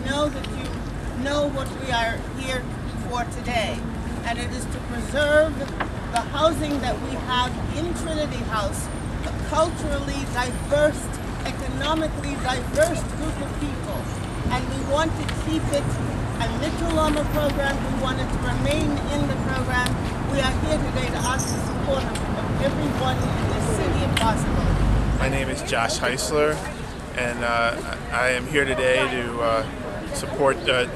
know that you know what we are here for today. And it is to preserve the housing that we have in Trinity House, a culturally diverse, economically diverse group of people. And we want to keep it a mitchell-lama program. We want it to remain in the program. We are here today to ask the support of everyone in this city if possible. My name is Josh Heisler, and I am here today to support the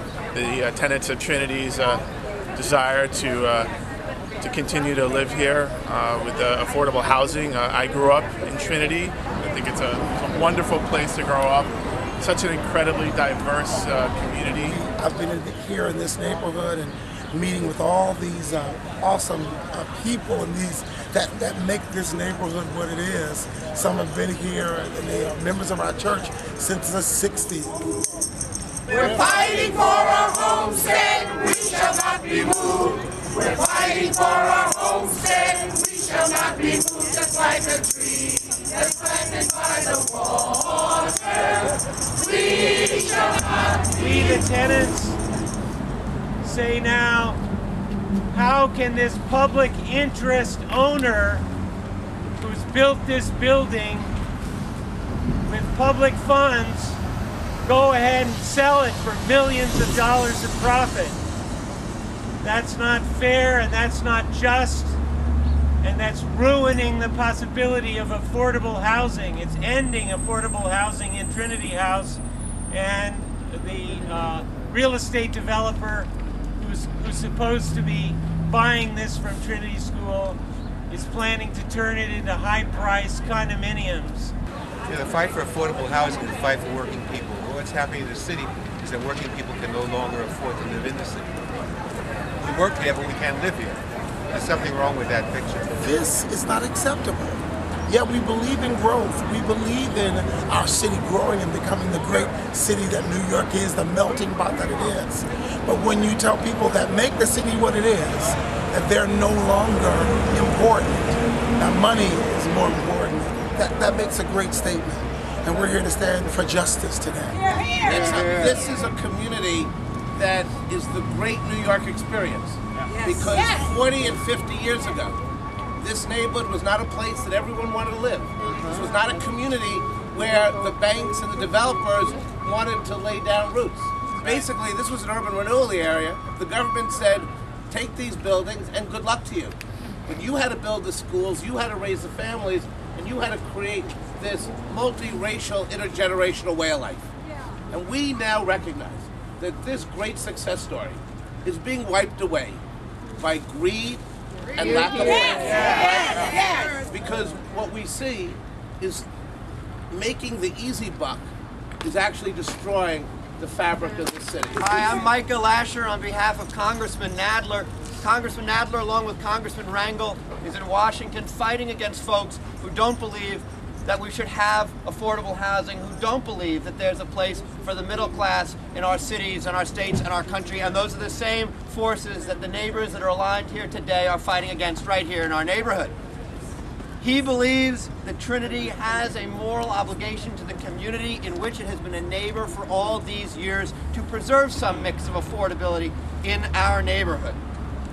Tenants of Trinity's desire to continue to live here with affordable housing. I grew up in Trinity. I think it's a wonderful place to grow up. Such an incredibly diverse community. I've been here in this neighborhood and meeting with all these awesome people and these that make this neighborhood what it is. Some have been here and they are members of our church since the 60s. We're fighting for our homestead, we shall not be moved. We're fighting for our homestead, we shall not be moved. Just like a tree that's planted by the water, we shall not be We, the tenants, say now, how can this public interest owner who's built this building with public funds go ahead and sell it for millions of dollars of profit? That's not fair, and that's not just, and that's ruining the possibility of affordable housing. It's ending affordable housing in Trinity House, and the real estate developer who's supposed to be buying this from Trinity School is planning to turn it into high-priced condominiums. Yeah, the fight for affordable housing is the fight for working people. What's happening in the city is that working people can no longer afford to live in the city. We work here, but we can't live here. There's something wrong with that picture. This is not acceptable. Yeah, we believe in growth. We believe in our city growing and becoming the great city that New York is, the melting pot that it is. But when you tell people that make the city what it is, that they're no longer important, that money is more important, that makes a great statement. And we're here to stand for justice today. This is a community that is the great New York experience. Because 40 and 50 years ago, this neighborhood was not a place that everyone wanted to live. This was not a community where the banks and the developers wanted to lay down roots. Basically, this was an urban renewal area. The government said, take these buildings and good luck to you. But you had to build the schools, you had to raise the families, and you had to create this multiracial, intergenerational way of life. And we now recognize that this great success story is being wiped away by greed and lack of faith. Because what we see is making the easy buck is actually destroying the fabric of the city. Hi, I'm Micah Lasher on behalf of Congressman Nadler. Congressman Nadler, along with Congressman Rangel, is in Washington fighting against folks who don't believe that we should have affordable housing, who don't believe that there's a place for the middle class in our cities and our states and our country. And those are the same forces that the neighbors that are aligned here today are fighting against right here in our neighborhood. He believes that Trinity has a moral obligation to the community in which it has been a neighbor for all these years to preserve some mix of affordability in our neighborhood.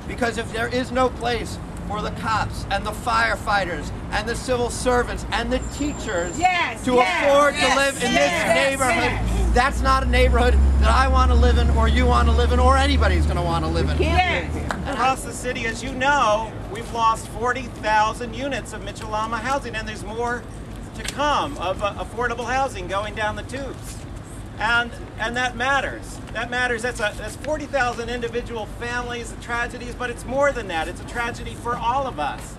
Because if there is no place for the cops and the firefighters and the civil servants and the teachers to afford to live in this neighborhood, that's not a neighborhood that I want to live in, or you want to live in, or anybody's going to want to live in. Across the city, as you know, we've lost 40,000 units of Mitchell-lama housing, and there's more to come of affordable housing going down the tubes. And that matters. That matters. That's 40,000 individual families, tragedies, but it's more than that. It's a tragedy for all of us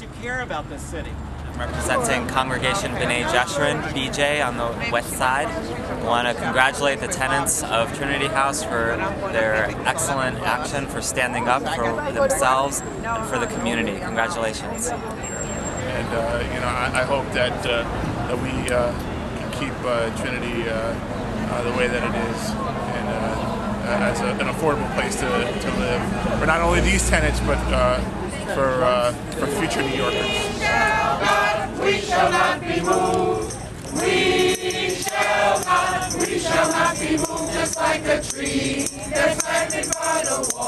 who care about this city. I'm representing Congregation B'nai Jeshurun, BJ, on the west side. I want to congratulate the tenants of Trinity House for their excellent action, for standing up for themselves and for the community. Congratulations. And I hope that we can keep Trinity the way that it is, and as an affordable place to live for not only these tenants, but for future New Yorkers. We shall not be moved. We shall not be moved just like a tree that's planted by the wall.